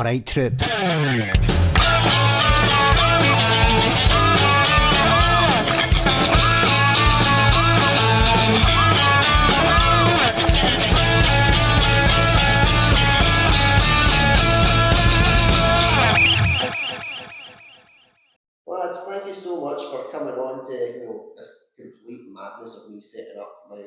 Alright, troops. Lads, thank you so much for coming on to this complete madness of me setting up my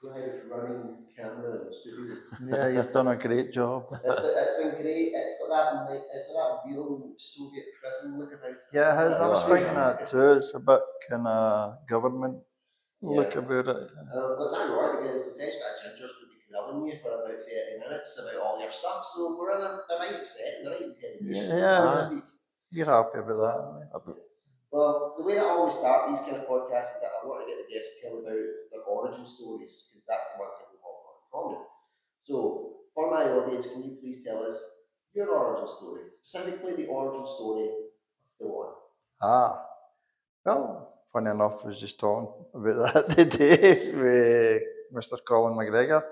live running camera in the studio. Yeah, you've done a great job. It's been great. It's got that real Soviet prison look about it. Yeah, it has. I was thinking that too. It's a bit kind of government look about it. What's ironic because essentially that ginger's going to be grilling you for about 30 minutes about all your stuff. So we're in the right set, the right interrogation. Yeah. You're happy about that? Well, the way that I always start these kind of podcasts is that I want to get the guests to tell about their origin stories, because that's the one thing we've all got in common. So, for my audience, can you please tell us your origin story, specifically the origin story of Phil? Well, funny enough, I was just talking about that today with Mr. Colin MacGregor.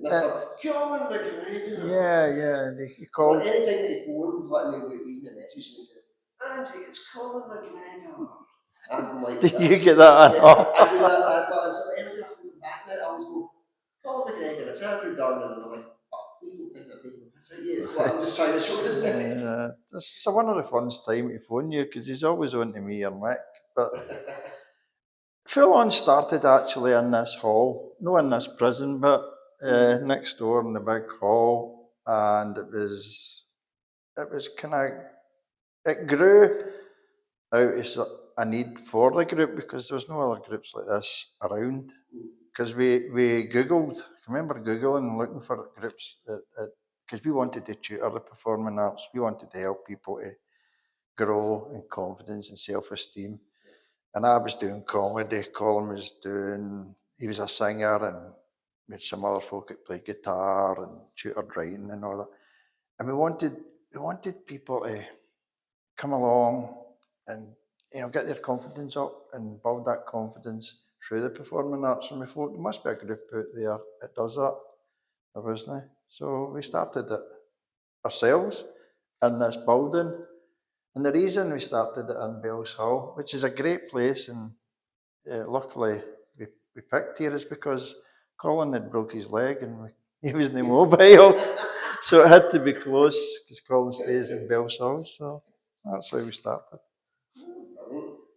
Mr. Colin MacGregor? Yeah, he called. So anytime that he phones, leaving a message, and he says, Andy, it's Colin MacGregor. I'm like, do you get that? Yeah, I do that, but so every time I phone back now, I always go, Colin MacGregor, it's Andrew Dunn, and I'm like, please don't think I'm taking the piss out of you. So I'm just trying to show respect. It's one of the funnest time to phone you, because he's always on to me or Mick. But Phil on started actually in this hall, not in this prison, but next door in the big hall, and it was kind of, it grew out of a need for the group, because there was no other groups like this around. Because we Googled, remember Googling and looking for groups, because we wanted to tutor the performing arts, we wanted to help people to grow in confidence and self-esteem. And I was doing comedy, Colin he was a singer, and we had some other folk that played guitar and tutored writing and all that. And we wanted people to come along and get their confidence up and build that confidence through the performing arts. And we thought there must be a group out there that does that. There wasn't. So we started it ourselves in this building. And the reason we started it in Bells Hall, which is a great place, and luckily we picked here, is because Colin had broke his leg and he wasn't mobile. So it had to be close, because Colin stays in Bells Hall. So that's why we started.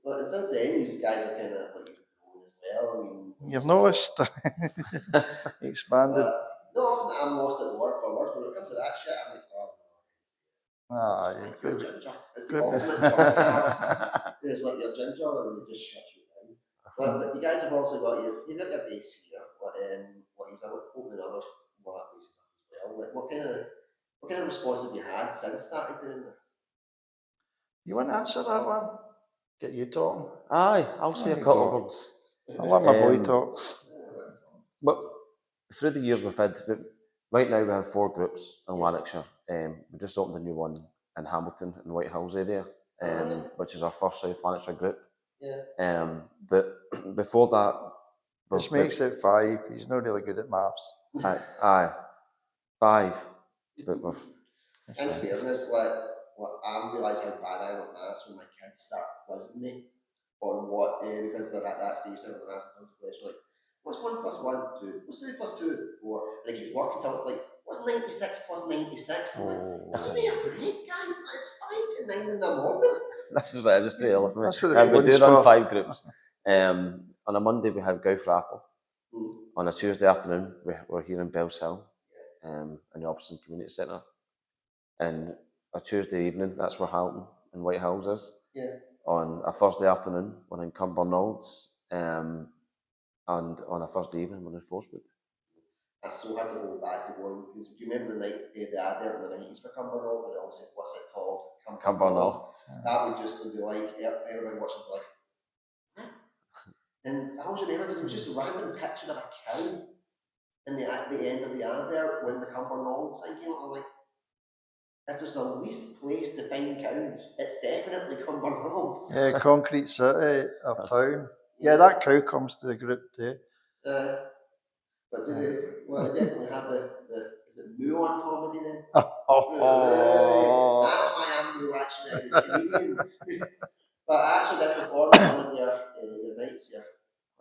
Well, and since then, these guys are kind of like grown as well. I mean, you've noticed expanded. No, often I'm lost at word for word. When it comes to that shit, I'm like, you're good. Ginger. It's the ultimate card. There's like your ginger, and they just shut you down. But you guys have also got you've got your base here. What he's opening other bases as well. What kind of response have you had since started doing this? You want to answer that one? Get you talking? Aye, I'll say a couple of words. I'll let my boy talk. But through the years we've had, right now we have 4 groups in Lanarkshire. We just opened a new one in Hamilton, in the White Hills area, which is our first South Lanarkshire group. Yeah. But before that... This makes it 5. He's not really good at maths. Aye. 5. But we've... In fairness, I realise how bad I look now, so when my kids start quizzing me on what, because they're at that stage now, they're asking those questions like, what's 1 plus 1, 2? What's 2 plus 2, 4? And it keeps working until it's like, what's 96 plus 96? I'm like, give me a break, guys, it's 5 to 9 in the morning. That's what I just do early for me. That's what the we do run 5 groups. On a Monday we have Go for Apple. On a Tuesday afternoon we're here in Bells Hill, in the Opson Community Centre. And a Tuesday evening, that's where Hamilton and White Hills is. Yeah. On a Thursday afternoon, we're in Cumbernaulds, and on a Thursday evening, we're in Forswood. I so had to go back to one, because do you remember the advert in the 90s for Cumbernauld, and it always said, what's it called? Cumbernauld. That would just be like, everybody watching would be like, what? And I always remember, because it was just a random picture of a cow at the end of the advert when the Cumbernauld sign came out. I'm like, if there's the least place to find cows, it's definitely Cumbernauld. Yeah, Concrete City, uptown. Yeah, that cow comes to the group too. But they definitely have is is it Muir comedy then? Oh. That's why I'm Muir actually, I'm a comedian. But I actually did perform at one of your nights, your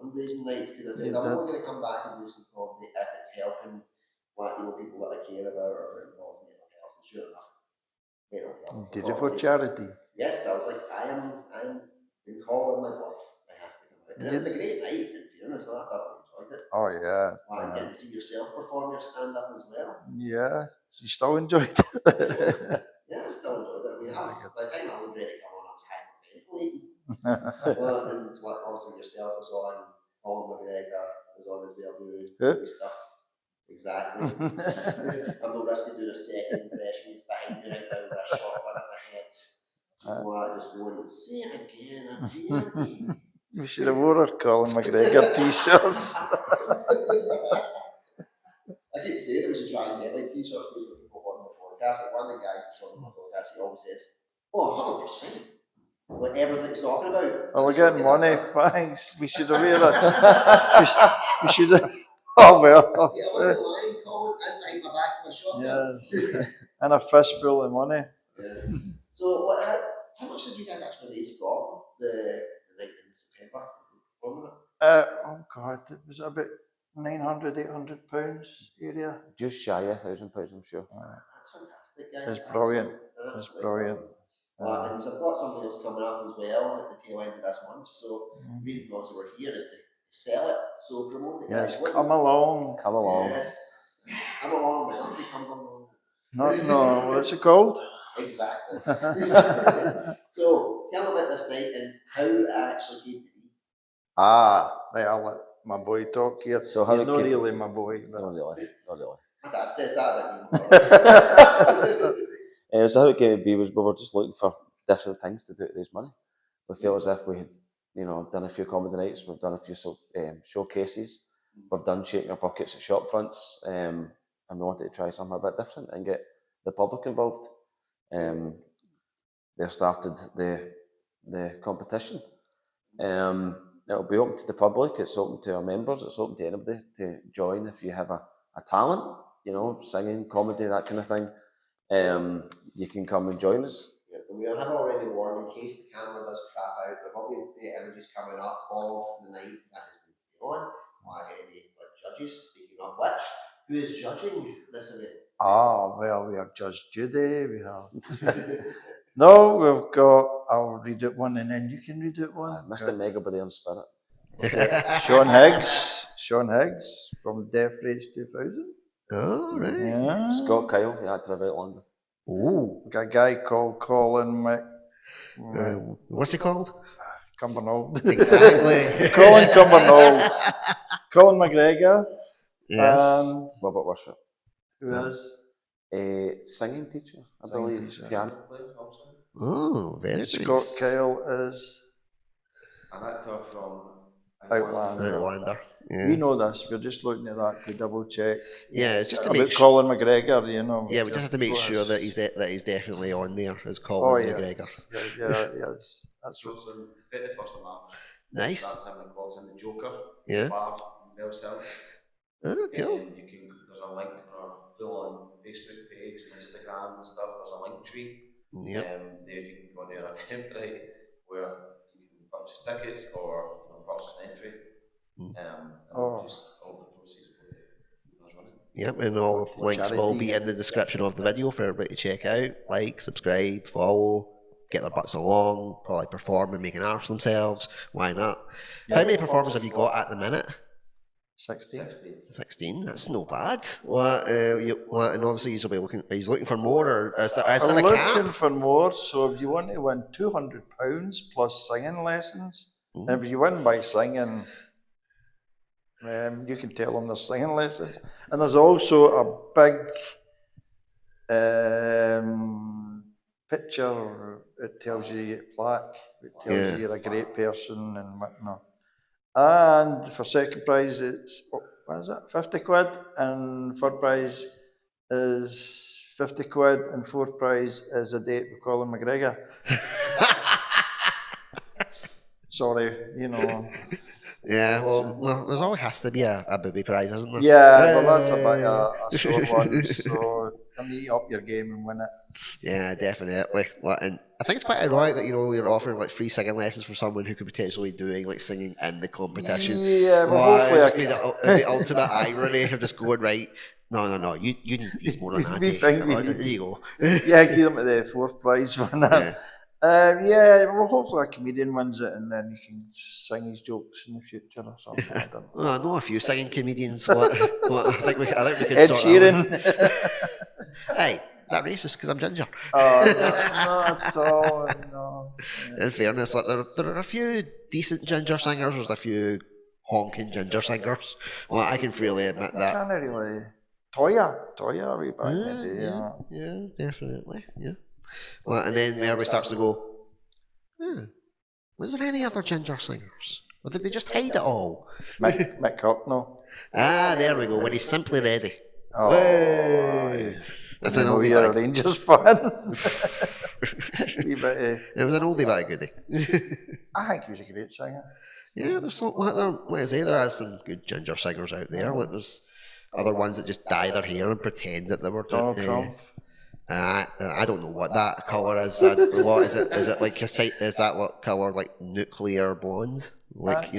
fundraising nights, because I said I'm only going to come back and do some comedy if it's helping people that I care about or if it involves mental health. And sure enough, mental health. Did it for charity? Yes, I was like, I'm being called on my bluff. I have to come out. And it was a great night, in fairness, so I thought I enjoyed it. Oh yeah. And getting to see yourself perform your stand-up as well. Yeah, you still enjoyed it. Yeah, I still enjoyed it. I mean, by the time I was ready to come on, I was high on waiting. And obviously yourself was on, Colin MacGregor was on as well doing stuff. Exactly. I'm no risk of doing a second impression. He's behind me right now with a shotgun at the head. Just going, say it again, I dare me. We should have wore our Colin MacGregor t-shirts. I keep saying that we should try and get like t-shirts made for people on the podcast. Like one of the guys that's on the podcast, he always says, "Oh, 100%." Like everything's talking about. Oh, we're getting money, thanks. We should have wear it. we should have. Oh well. Yeah, wasn't lying, Colin. I'm behind my back with a shotgun. Yes. And a fistful of money. Yeah. So, how much did you guys actually raise from the night in September? Oh God, it was about 900, 800 pounds area. Just shy of £1,000, I'm sure. That's fantastic, guys. It's brilliant. It's brilliant. And I've got something else coming up as well at the tail end of this month. So the reason also we're here is to sell it. So promote it, guys. Yes, come along. Come along. Yes. Come along, man. I'll say come along. No, what's it called? Exactly. So tell me about this night and how it actually came to be. Right, I'll let my boy talk here. So how he's not really my boy. But... Not really. My dad says that about me. So how it came to be was we were just looking for different things to do to raise money. We feel as if we had, done a few comedy nights, we've done a few showcases, we've done shaking our pockets at shop fronts, and we wanted to try something a bit different and get the public involved. They started the competition. It'll be open to the public, it's open to our members, it's open to anybody to join if you have a talent, singing, comedy, that kind of thing. You can come and join us. Yeah, we have already warned in case the camera does crap out, there will be images coming up of the night that has been on by any judges. Speaking of which, who is judging this event? Well, we have Judge Judy, we have... No, we've got, I'll read it one and then you can read it one. Mr. Mega by the on spirit. Sean Higgs from Death Race 2000. Oh, right. Yeah. Scott Kyle, the actor about London. Oh. Got a guy called Colin Mick. What's he called? Cumbernauld. Exactly. Colin Cumbernauld. Colin MacGregor. Yes. And Robert Worship. who is? A singing teacher, I believe. Piano player also. Oh, very nice. Scott Kyle is An actor from Outlander. Yeah. We know this, we're just looking at that to double check. Yeah, it's just to About make sure. Colin MacGregor, Yeah, we just have to make sure that he's definitely on there as Oh, Colin yeah. MacGregor. Yeah, yes. That's So it's on the 31st of March. Nice. That's in the calls in the Joker. Yeah. Bar in Bells Hill. Oh, cool. There's a link on our full-on Facebook page and Instagram and stuff. There's a link tree. Yep. There you can go on there at Eventbrite where you can purchase tickets or purchase an entry. And just all the proceeds go to us running. Yep, and all links will be in the description of the video for everybody to check out. Like, subscribe, follow, get their butts along, probably perform and make an arse of themselves. Why not? How many performers have you got at the minute? 16. 16. That's no bad. What? And obviously he's looking for more, or is there I'm a cap? looking for more, so if you want to win £200 plus singing lessons, and if you win by singing, you can tell them there's singing lessons. And there's also a big picture, it tells you, plaque, it tells you you're a great person and whatnot. And for second prize, it's, what is it, 50 quid, and third prize is 50 quid, and fourth prize is a date with Colin MacGregor. Sorry, Yeah, well, there's always has to be a booby prize, isn't there? Yeah, well, that's a bit a sore one, so you need to up your game and win it. Yeah, definitely. And I think it's quite ironic that you're offering like free singing lessons for someone who could potentially doing like singing in the competition. Yeah, well, hopefully just be the ultimate irony of just going right. No. You need these more than that. We think we There need you go. Yeah, give them to the fourth prize for that. Yeah, well, hopefully a comedian wins it and then he can sing his jokes in the future or something. I don't know. Well, I know a few singing comedians. I think we could Ed sort Sheeran. Hey, is that racist because I'm ginger? Not at all. No. In fairness, like there are a few decent ginger singers. There's a few honking ginger singers. Well, I can freely admit that. Can't really. Toya, way back in the day. Yeah, definitely. Yeah. Well, and then Mary starts to go, was there any other ginger singers? Or did they just hide it all? Mick Hucknall. There we go, when he's simply ready. Oh, That's I an know oldie you're a but Rangers fan. it was an oldie but a goodie. I think he was a great singer. Yeah, there's some, like I say, there are some good ginger singers out there. Like there's other ones that just dye their hair and pretend that they were Donald Trump. I don't know what that colour is. What is it? Is it like is that what colour? Like nuclear blonde? Like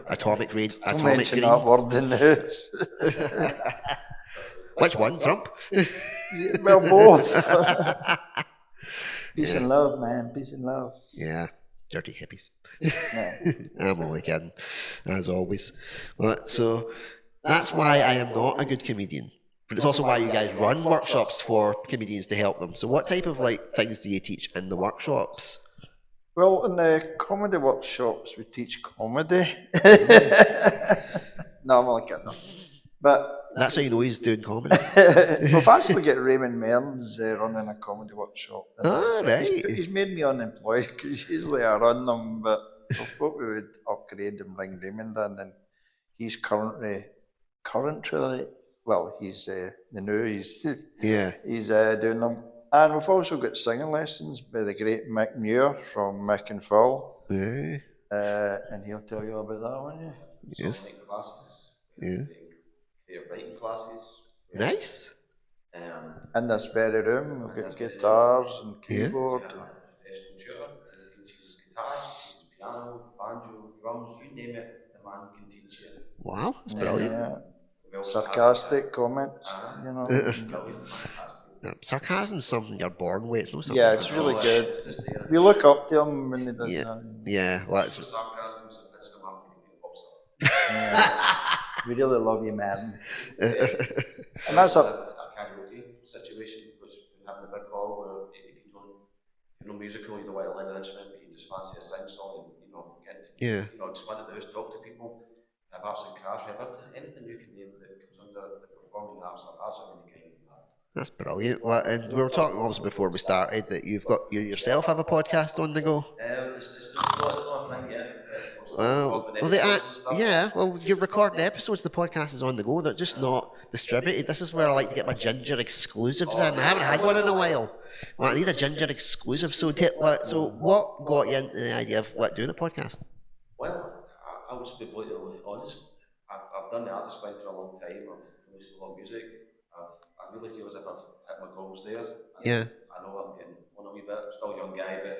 atomic rage? Atomic green? That word in the house. Which one? Trump? Well, both. Peace and love, man. Peace and love. Yeah, dirty hippies. Yeah. I'm only kidding, as always. So that's why I am not a good comedian. But it's also why you guys run workshops for comedians to help them. So what type of things do you teach in the workshops? Well, in the comedy workshops, we teach comedy. No, I'm only kidding. But that's how you know he's doing comedy. we've actually got Raymond Mearns running a comedy workshop. Right. He's made me unemployed because usually I run them, but I thought we would upgrade and bring Raymond in, and he's currently, well, he's he's doing them. And we've also got singing lessons by the great Mick Muir from Mick N Phil. Yeah. And he'll tell you about that one, yeah. Yes. Classes. Yeah. Their writing classes. Nice. In this very room, we've got guitars and keyboard. Professional tutor. He teaches guitar, he teaches piano, banjo, drums, you name it, the man can teach you. Wow, that's brilliant. Yeah. Sarcastic comments, you know. Sarcasm is something you're born with. It's not something Yeah, it's really good. We look up to him when he does that. Yeah, well, that's sarcasm, so pitch them up and he pops up. We really love you, man. And that's a karaoke situation, which we have in the big hall, where if you're not musical, you don't want to learn an instrument, but you just fancy a sing song and just want to talk to people. Have arts and crafts, anything you can name that comes under the performing arts or arts of any kind. That's brilliant. And we were talking obviously before we started that you yourself have a podcast on the go. It's not a thing yet. Well, you record the episodes. The podcast is on the go. They're just not distributed. This is where I like to get my ginger exclusives in. I haven't had one in a while. Well, I need a ginger exclusive. So what got you into the idea of doing a podcast? Well, I will just be brutally honest. I've done the artist thing for a long time. I've released a lot of music. I really feel as if I've hit my goals there. I know I'm getting on a wee bit. I'm still a young guy, but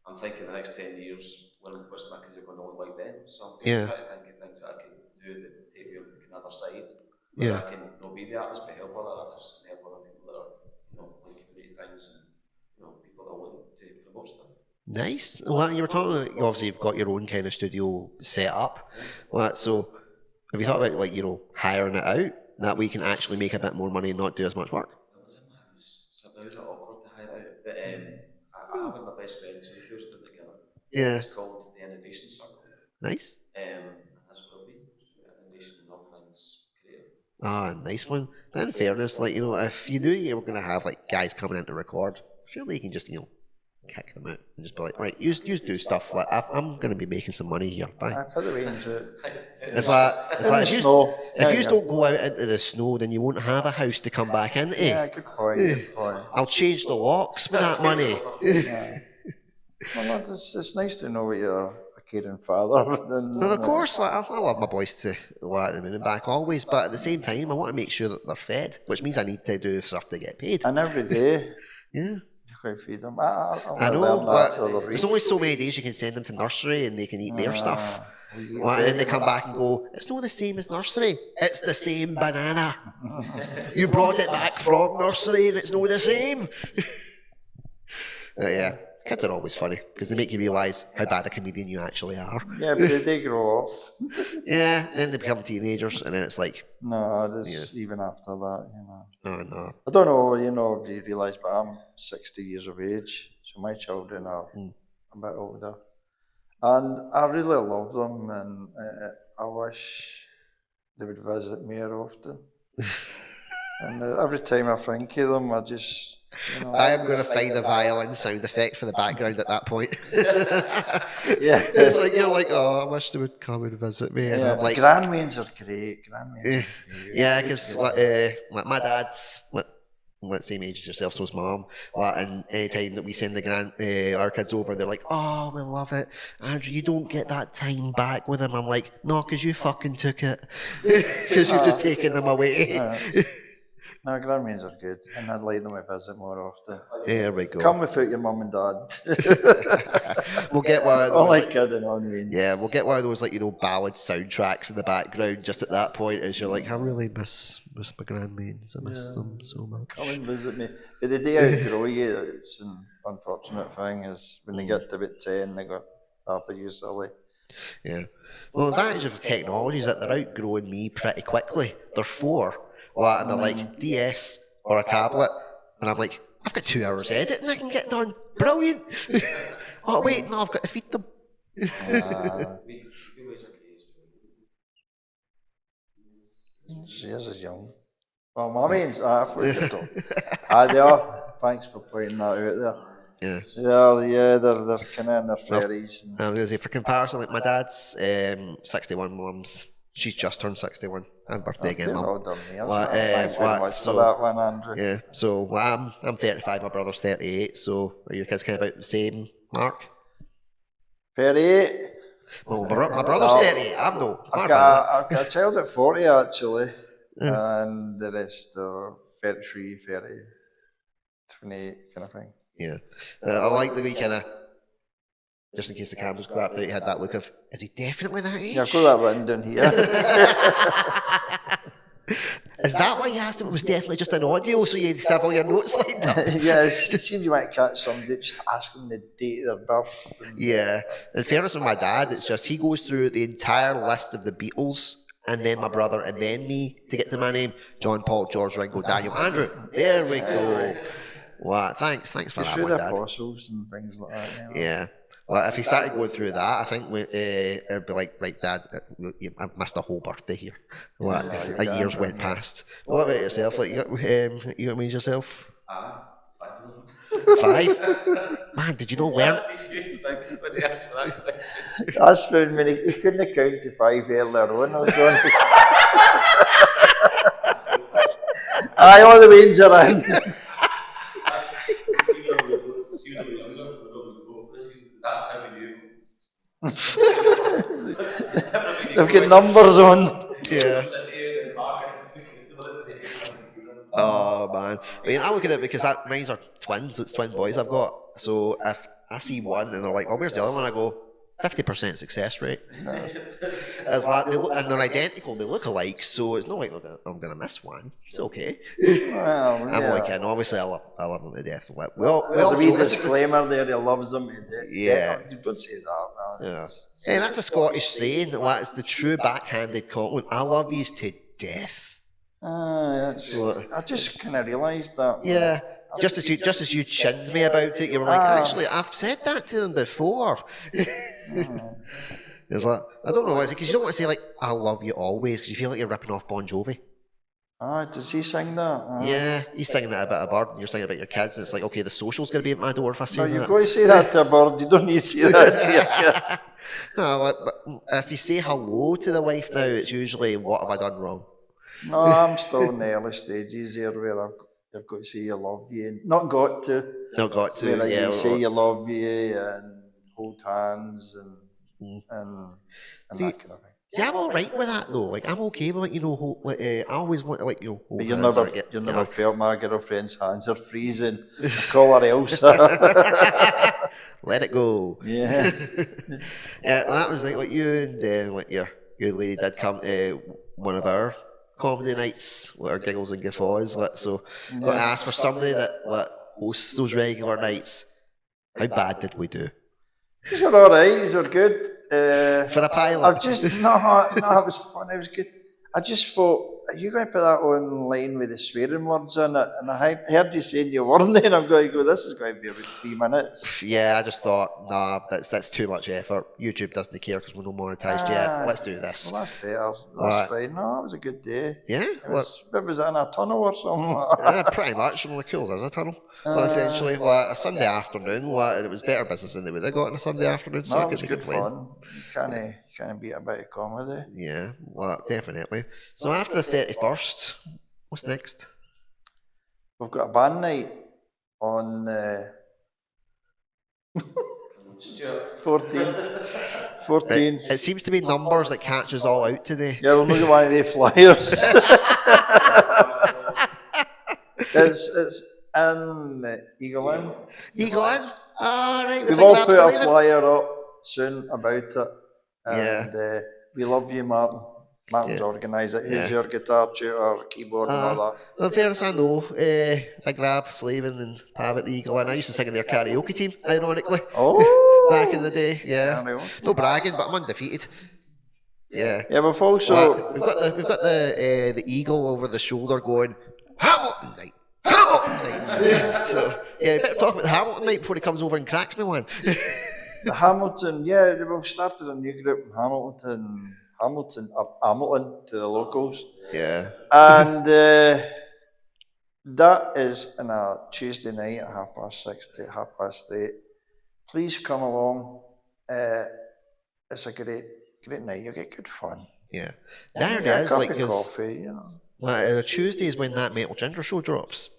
I'm thinking the next 10 years, what's my career going to look like then? So I'm trying to think of things that I can do that take me on the other side. Where I can not be the artist, but help other artists and help other people that are, like create things and people that are looking to promote stuff. Nice. Well, you were talking. Obviously, you've got your own kind of studio set up. So, have you thought about hiring it out? That way you can actually make a bit more money and not do as much work. It was in my house. It's a bit awkward to hire it out, but I have my best friend, so we do it together. Yeah. It's called the Innovation Circle. Nice. And that's what it'll be. Innovation and all things creative. Nice one. But in fairness, if you knew you were going to have guys coming in to record, surely you can just kick them out and just be like, right, you do stuff. I'm going to be making some money here. Bye. Put the range out. It's like if you don't go out into the snow, then you won't have a house to come back into. Yeah, good point. I'll change the locks with that money. Yeah. Well, it's nice to know what you're caring father. Than, Well, of course, like, I love my boys to go out the moon and back always, but at the same time, I want to make sure that they're fed, which means I need to do stuff to get paid. And every day, Yeah. you can feed them. I know, but there's only so many days you can send them to nursery and they can eat their stuff. Well, and then they come back and go, it's not the same as nursery. It's the same banana. You brought it back from nursery and it's not the same. Yeah, kids are always funny because they make you realise how bad a comedian you actually are. Yeah, but they grow up. Yeah, then they become teenagers and then it's like... No, even after that, you know. Oh, no. I don't know, you know, if you realise, but I'm 60 years of age, so my children are a bit older. And I really love them, and I wish they would visit me more often. And every time I think of them, I just, you know... I am going to find a violin sound effect for the background at that point. Yeah. It's like, you're like, oh, I wish they would come and visit me. And I'm like... grandmains are great, Yeah, because my dad's... same age as yourself, so's mum. And any time that we send our kids over, they're like, oh, we love it. Andrew, you don't get that time back with them. I'm like, no, because you fucking took it. Because you've just taken them away. No, grandmains are good, and I'd like them to visit more often. There we go. Come without your mum and dad. We'll get one of those. Only kidding on me. Yeah, we'll get one of those, like, you know, ballad soundtracks in the background just at that point as you're like, I really miss my grandmains. I miss them so much. Come and visit me. But the day I outgrow you, it's an unfortunate thing, is when they get to about 10, they go, but you silly. Yeah. Well, the advantage of technology is that they're outgrowing me pretty quickly. They're 4. And they're like, DS or a tablet. And I'm like, I've got 2 hours editing I can get done. Brilliant. Oh, wait, no, I've got to feed them. She is young. Well, mummies, they are. Thanks for pointing that out there. Yeah. They're kind of in their fairies. I was going to say, for comparison, like my dad's 61, mum's, she's just turned 61. Happy birthday again, mum. Thanks very much for that one, Andrew. Yeah, so I'm 35, my brother's 38, so are your kids kind of about the same mark? 38? Well, my brother's 38, I'm no. I've got a child at 40 actually, and the rest are 33, 30, 28 kind of thing. Yeah, I like the wee kind of, just in case the camera's grabbed out, you had that look of, is he definitely that age? Yeah, I've got that one down here. Is that why you asked him? It was definitely just an audio, so you'd have all your notes lined up? Yeah, it seems you might catch somebody, just ask them the date of their birth. Yeah, in fairness with my dad, it's just he goes through the entire list of the Beatles, and then my brother, and then me, to get to my name, John, Paul, George, Ringo, Daniel, Andrew. There we go. Wow, thanks for that, my dad. Apostles and things like that. You know? Yeah. Well, if he started going through that, I think it'd be like, right, Dad, I missed a whole birthday here. A year's went past. What about yourself? Like, you got me yourself? 5? Man, did you not learn? That's when he couldn't count to 5 earlier on. I was going. Aye, all the wains are in. They've got numbers on. Yeah. Oh man, I mean, I look at it because mine are twins. It's twin boys I've got. So if I see one and they're like, "Oh, where's the other one?" I go, 50% success rate. It's like and they're identical. They look alike, so it's not like I'm gonna miss one. It's okay. Well, I'm only kidding. Obviously, I love them to death. There's a wee disclaimer there. He loves them to death. Yeah. You don't say that, man. Yeah. Hey, that's a Scottish saying. It's the true backhanded compliment. I love these to death. I just kind of realised that. Yeah. Just as you chinned me about it, you were like, actually, I've said that to them before. It's like, I don't know why, because you don't want to say, like, I love you always, because you feel like you're ripping off Bon Jovi. Does he sing that? Yeah, he's singing it about a bird, and you're singing about your kids, and it's like, okay, the social's going to be at my door if I say that. No, you've got to say that to a bird, you don't need to say that to your kids. No, but if you say hello to the wife now, it's usually, what have I done wrong? No, I'm still in the early stages here where I've got to say you love you. Not got to. Not got to, where yeah. You say you love you and hold hands and and See, that kind of thing. See, I'm all right with that though. Like, I'm okay with I always want to hold But hands or you never felt my girlfriend's hands are freezing. I call her Elsa. Let it go. Yeah. Yeah, that was like you and like your lady did come to one of our comedy nights with our giggles and guffaws. So got to ask for somebody that hosts those regular nights. How bad did we do? These were alright, these were good. For a pilot? I've just, no, it was fun, it was good. I just thought, are you going to put that online with the swearing words in it? And I heard you saying you weren't, and I'm going to go, this is going to be about 3 minutes. Yeah, I just thought, nah, that's too much effort. YouTube doesn't care because we're not monetized yet. Let's do this. Well, that's better. That's fine. No, it was a good day. Yeah? It was in a tunnel or something? Pretty much. Only cool as a tunnel. Well, essentially, a Sunday afternoon, and it was better business than they would have got on a Sunday afternoon, so No, I it was couldn't good complain. fun. You can't beat a bit of comedy. Yeah, well, definitely. So after the 31st, what's next? We've got a band night on 14th. It seems to be numbers that catch us all out today. Yeah, we'll look at one of the flyers. It's in Eagle Inn. Eagle Inn? Right. We've all put a flyer up soon about it. And we love you, Martin. Martin's organised it. He's your guitar tutor, keyboard and all that. Well, in fairness, I know. I grabbed Slavin and Pav at the Eagle Inn. I used to sing in their karaoke team, ironically. Oh! Back in the day, yeah. No bragging, but I'm undefeated. Yeah. Yeah, we've also... We've got the eagle over the shoulder going, Hamilton night! Hamilton night! So, yeah, better talk about the Hamilton night before he comes over and cracks me one. The Hamilton, we've started a new group in Hamilton to the locals. Yeah. And that is on a Tuesday night at 6:30 to 8:30. Please come along. It's a great night. You'll get good fun. Yeah. There it is. Like coffee, you know. Well, Tuesday is when that Metal Ginger show drops.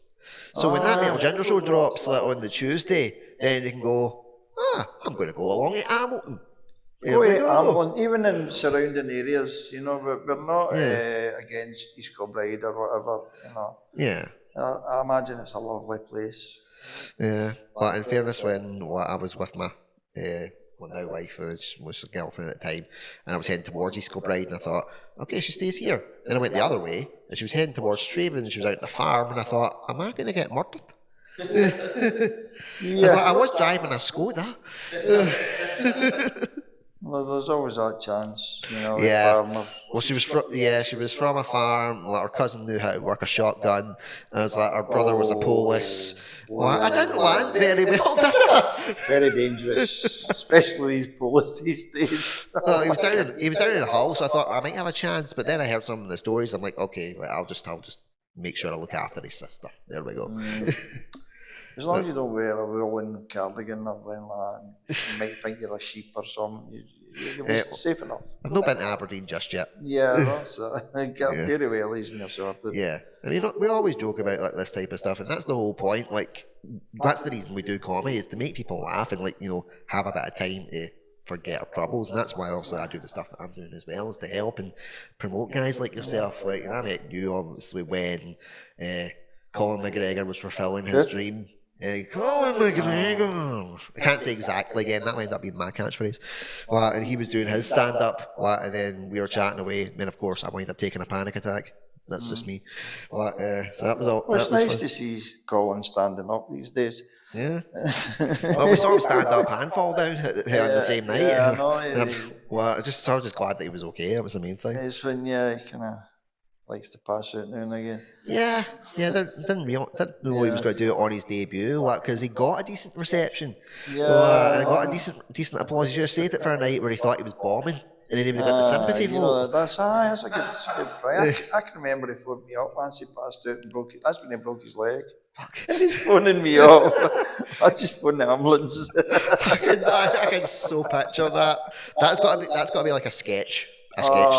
So when that Metal Ginger show drops on the Tuesday, then you can go, I'm going to go along to Hamilton. Hamilton, even in surrounding areas, you know, we're not against East Kilbride or whatever, you know. Yeah. I imagine it's a lovely place. Yeah. But in fairness, when I was with my now wife, which was a girlfriend at the time, and I was heading towards East Kilbride, and I thought, okay, she stays here. Then I went the other way, and she was heading towards Straven, and she was out on the farm, and I thought, am I going to get murdered? I was driving a Skoda. Well, there's always that chance, you know. Well, she was from a farm. Like, her cousin knew how to work a shotgun, and it's like her brother was a police. Well, I didn't land very well, did I? Very dangerous, especially these police these days. Well, he was down in the hall, so I thought I might have a chance. But then I heard some of the stories. I'm like, okay, well, I'll just make sure I look after his sister. There we go. As long as you don't wear a woolen cardigan or anything like that, you might think you're a sheep or something. You'll be safe enough. I've not been to Aberdeen just yet. Yeah, that's get very well easy and sorted. Yeah, I mean, we always joke about like this type of stuff, and that's the whole point. Like, that's the reason we do comedy, is to make people laugh and have a bit of time to forget our troubles, and that's why obviously I do the stuff that I'm doing as well, is to help and promote guys like yourself. Like, I met you obviously when Colin MacGregor was fulfilling his dream. Colin MacGregor. I can't say exactly again. That might end up being my catchphrase. And he was doing his stand-up, and then we were chatting away. And then, of course, I wound up taking a panic attack. That's just me. So that was all. Well, it's nice to see Colin standing up these days. Yeah. Well, we saw him stand up and fall down on the same night. Yeah, I know. I was just glad that he was okay. That was the main thing. It's when he kind of likes to pass out now and again. Yeah. Didn't know he was going to do it on his debut, because he got a decent reception. And he got a decent applause. He should have saved it for a night where he thought he was bombing, and then he got the sympathy vote. That's a good fight. I can remember he phoned me up once he passed out and that's when he broke his leg. Fuck. And he's phoning me up. I just phoned the ambulance. I can so picture that. That's got to be like a sketch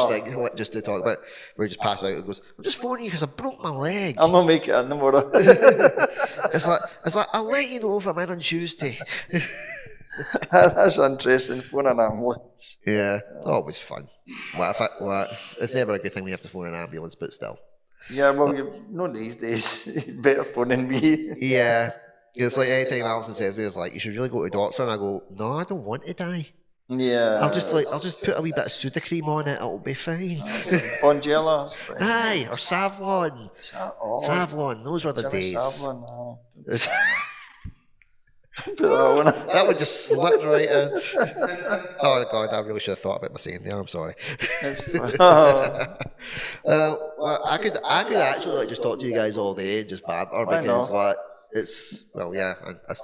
thing, just to talk about, where he just passes out and goes, I'm just phoning you because I broke my leg. I'll not make it in no more. It's like, I'll let you know if I'm in on Tuesday. That's interesting. Phone an ambulance. Yeah, always fun. Well, it's never a good thing when you have to phone an ambulance, but still. Yeah, well, you know these days, better phone than me. Yeah, it's like anytime Alison says to me, it's like, you should really go to the doctor, and I go, no, I don't want to die. Yeah. I'll just put a wee bit of Sudocreme on it, it'll be fine. Bonjela. Aye, or Savlon. Savlon, those were the days. Savlon, Put that on. That would just slip right in. Oh God, I really should have thought about my saying there. I'm sorry. Well, I could actually just talk to you guys all day and just banter because I still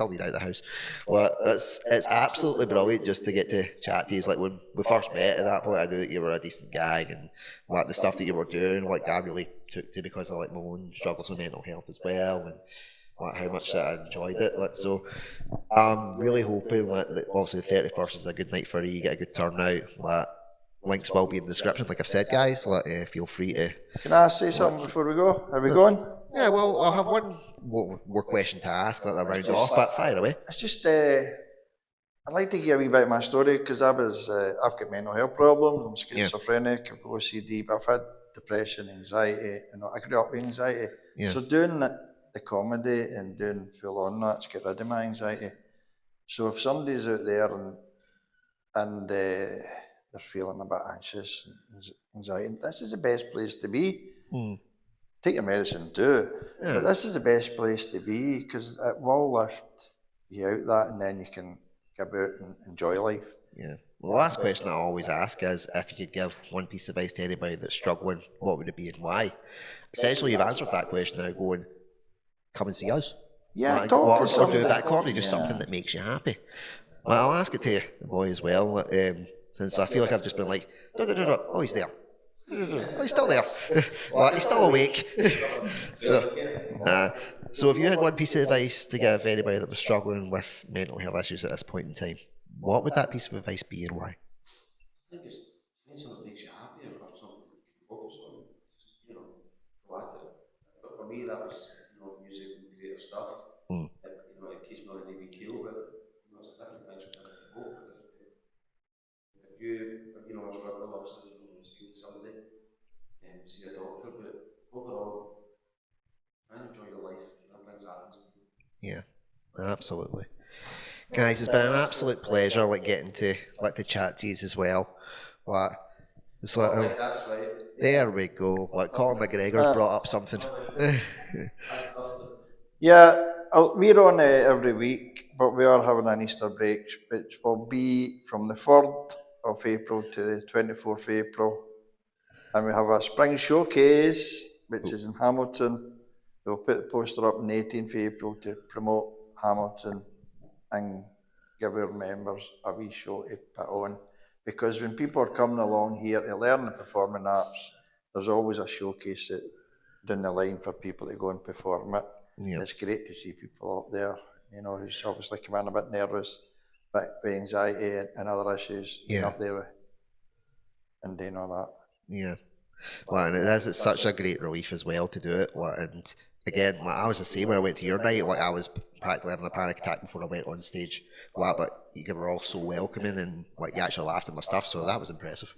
need out of the house. But it's absolutely brilliant just to get to chat to you. It's like when we first met at that point, I knew that you were a decent guy and like the stuff that you were doing, like I really took to because of like my own struggles with mental health as well and like how much that I enjoyed it. Like, so I'm really hoping that obviously the 31st is a good night for you. You get a good turnout. Like, links will be in the description, like I've said, guys. Like, feel free to. Can I say something before we go? Are we going? Yeah, well, I'll have one more question to ask, like, round off, but fire away. It's just, I'd like to hear a wee bit of my story because I've got mental health problems. I'm schizophrenic, I've got OCD, but I've had depression, anxiety, I grew up with anxiety. Yeah. So doing the comedy and doing full on that's get rid of my anxiety. So if somebody's out there and they're feeling a bit anxious, anxiety, this is the best place to be. Take your medicine too, but this is the best place to be because it will lift you out that, and then you can go out and enjoy life. Yeah. Well, the last question I always ask is if you could give one piece of advice to anybody that's struggling, what would it be and why? Essentially, you've answered that question now, going, come and see us. Yeah, or do a bit of comedy, just something that makes you happy. Well, I'll ask it to the boy as well, since I feel like I've just been like, oh, he's there. Oh, he's still there. Well, he's still awake. So if you had one piece of advice to give anybody that was struggling with mental health issues at this point in time, what would that piece of advice be and why? I think it's something that makes you happy or something that you can focus on. Go at it. But for me, that was music and creative stuff. It keeps me on an even keel, but it's different things for different folk. If you are struggling, obviously speak to somebody and see a doctor, but overall, try and enjoy your life. That brings happiness to you. Yeah, absolutely. Guys, it's been an absolute pleasure getting to chat to you as well. That's right. There we go. Colin MacGregor brought up something. Yeah, we're on every week, but we are having an Easter break, which will be from the 3rd of April to the 24th of April. And we have a spring showcase, which is in Hamilton. We'll put the poster up on the 18th of April to promote Hamilton and give our members a wee show to put on. Because when people are coming along here to learn the performing arts, there's always a showcase down the line for people to go and perform it. Yep. It's great to see people up there, who's obviously come in a bit nervous, but with anxiety and other issues, up there and doing all that. Yeah. Well, and it's such a great relief as well to do it. And again, I was the same when I went to your night. I was practically having a panic attack before I went on stage. But you were all so welcoming and you actually laughed at my stuff, so that was impressive.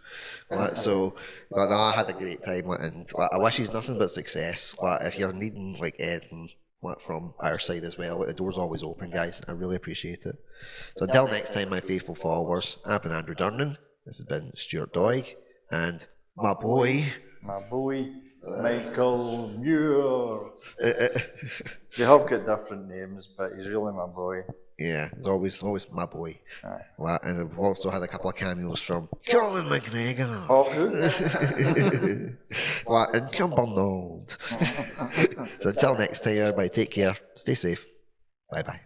I had a great time, and I wish he's nothing but success. If you're needing anything from our side as well, the door's always open, guys. I really appreciate it. So until next time, my faithful followers, I've been Andrew Durnan. This has been Stuart Doig, and my boy, Michael Muir. They have got different names, but he's really my boy. Yeah, he's always my boy. Well, and we've also had a couple of cameos from Colin MacGregor. Oh, who? And Cumbernauld. So until next time, everybody, take care, stay safe. Bye bye.